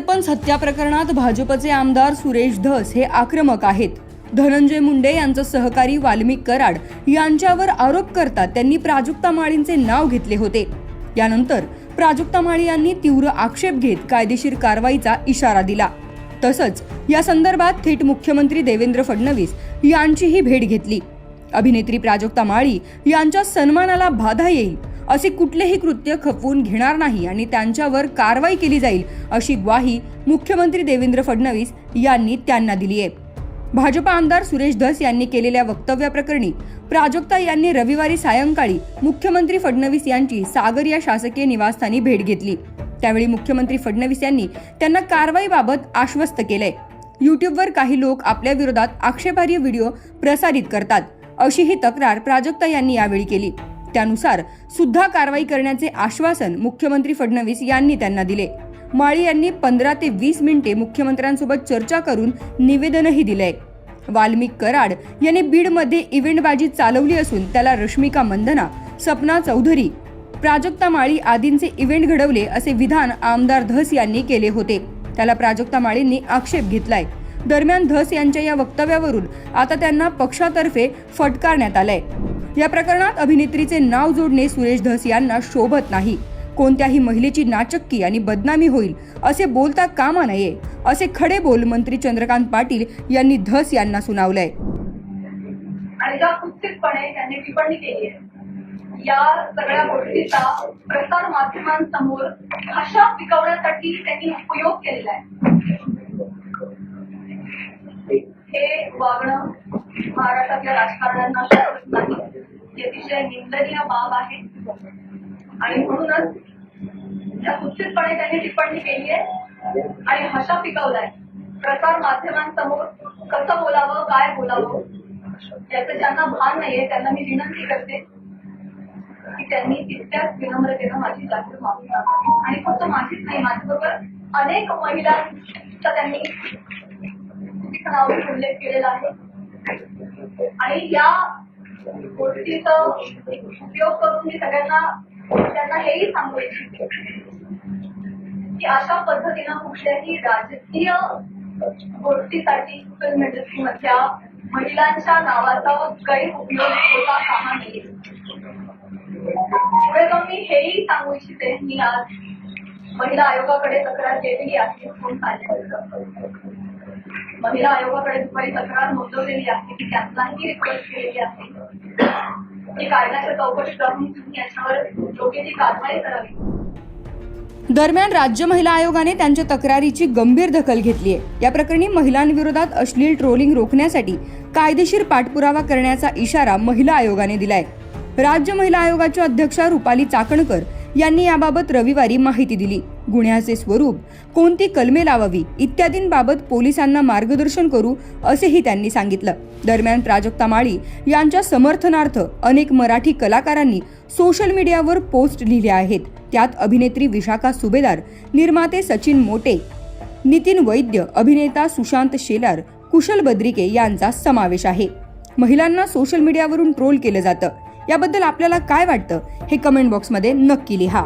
सरपंच हत्या प्रकरणात भाजपचे आमदार सुरेश धस हे आक्रमक आहेत. धनंजय मुंडे यांचे सहकारी वाल्मिक कराड यांच्यावर आरोप करतात त्यांनी प्राजक्ता माळींचे नाव घेतले होते. यानंतर प्राजक्ता माळी यांनी तीव्र आक्षेप घेत कायदेशीर कारवाईचा इशारा दिला. तसंच या संदर्भात थेट मुख्यमंत्री देवेंद्र फडणवीस यांचीही भेट घेतली. अभिनेत्री प्राजक्ता माळी यांच्या सन्मानाला बाधा येईल असे कुठलेही कृत्य खपवून घेणार नाही आणि त्यांच्यावर कारवाई केली जाईल अशी ग्वाही मुख्यमंत्री देवेंद्र फडणवीस यांनी त्यांना दिली आहे. भाजप आमदार सुरेश धस यांनी केलेल्या वक्तव्याप्रकरणी प्राजक्ता यांनी रविवारी सायंकाळी मुख्यमंत्री फडणवीस यांची सागर या शासकीय निवासस्थानी भेट घेतली. त्यावेळी मुख्यमंत्री फडणवीस यांनी त्यांना कारवाईबाबत आश्वस्त केलंय. युट्यूबवर काही लोक आपल्या विरोधात आक्षेपार्ह व्हिडिओ प्रसारित करतात अशी ही तक्रार प्राजक्ता यांनी यावेळी केली. त्यानुसार सुद्धा कारवाई करण्याचे आश्वासन मुख्यमंत्री फडणवीस यांनी त्यांना दिले. माळी यांनी 15 ते 20 मिनिटे मुख्यमंत्र्यांसोबत चर्चा करून निवेदनही दिलंय. वाल्मिक कराड यांनी बीडमध्ये इव्हेंटबाजी चालवली असून त्याला रश्मिका मंदना, सपना चौधरी, प्राजक्ता माळी आदींचे इव्हेंट घडवले असे विधान आमदार धस यांनी केले होते. त्याला प्राजक्ता माळींनी आक्षेप घेतलाय. दरम्यान धस यांच्या या वक्तव्यावरून आता त्यांना पक्षातर्फे फटकारण्यात आलंय. या प्रकरणात अभिनेत्रीचे नाव जोडणे सुरेश धस यांना शोभत नाही. कोणत्याही महिलेची नाचक्की आणि बदनामी होईल असे बोलता कामा नये असे खडे बोल मंत्री चंद्रकांत पाटील यांनी धस यांना सुनावलंय. आणि ज्या कुत्सितपणे त्यांनी टिप्पणी केली आहे या सगळ्या गोष्टीचा प्रसार माध्यमांसमोर भाषा पिकवण्यासाठी त्यांनी उपयोग केलेला आहे. हे वागणं महाराष्ट्रातल्या राजकारण्यांना शोभत नाही. ही अतिशय निंदनीय बाब आहे आणि म्हणूनच या कुत्सितपणे त्यांनी टिप्पणी केली आहे आणि भाषा पिकवलाय. प्रसार माध्यमांसमोर कसं बोलावं, काय बोलावं याचं ज्यांना भान नाहीये त्यांना मी विनंती करते की त्यांनी तितक्याच विनम्रतेनं माझी जाहीर माफी मागावी. आणि फक्त माझीच नाही, माझ्याबरोबर अनेक महिलांचा त्यांनी नावाचा उल्लेख केलेला आहे. आणि या गोष्टीचा उपयोग करून मी सगळ्यांना त्यांना हेही सांगू इच्छिते की अशा पद्धतीनं कुठल्याही राजकीय गोष्टीसाठी फिल्म इंडस्ट्रीमधल्या महिलांच्या नावाचा गैरउपयोग होता कामा नये. पुढे जाऊन मी हेही सांगू इच्छिते मी आज महिला आयोगाकडे तक्रार केलेली आहे. महिला आयोगाकडे दुपारी तक्रार नोंदवलेली आहे की त्यांनाही रिक्वेस्ट केलेली आहे की कायद्याच्या चौकशी करून तुम्ही याच्यावर योग्य ती कारवाई करावी. दरम्यान राज्य महिला आयोगाने त्यांच्या तक्रारीची गंभीर दखल घेतली आहे. या प्रकरणी महिलांविरोधात अश्लील ट्रोलिंग रोखण्यासाठी कायदेशीर पाठपुरावा करण्याचा इशारा महिला आयोगाने दिलाय. राज्य महिला आयोगाच्या अध्यक्षा रुपाली चाकणकर यांनी याबाबत रविवारी माहिती दिली. गुन्ह्याचे स्वरूप, कोणती कलमे लावावी इत्यादींबाबत पोलिसांना मार्गदर्शन करू असेही त्यांनी सांगितलं. दरम्यान प्राजक्ता माळी यांच्या समर्थनार्थ अनेक मराठी कलाकारांनी सोशल मीडियावर पोस्ट लिहिल्या आहेत. त्यात अभिनेत्री विशाखा सुभेदार, निर्माते सचिन मोटे, नितीन वैद्य, अभिनेता सुशांत शेलार, कुशल बद्रिके यांचा समावेश आहे. महिलांना सोशल मीडियावरून ट्रोल केलं जातं. याबद्दल आपल्याला काय वाटतं हे कमेंट बॉक्समध्ये नक्की लिहा.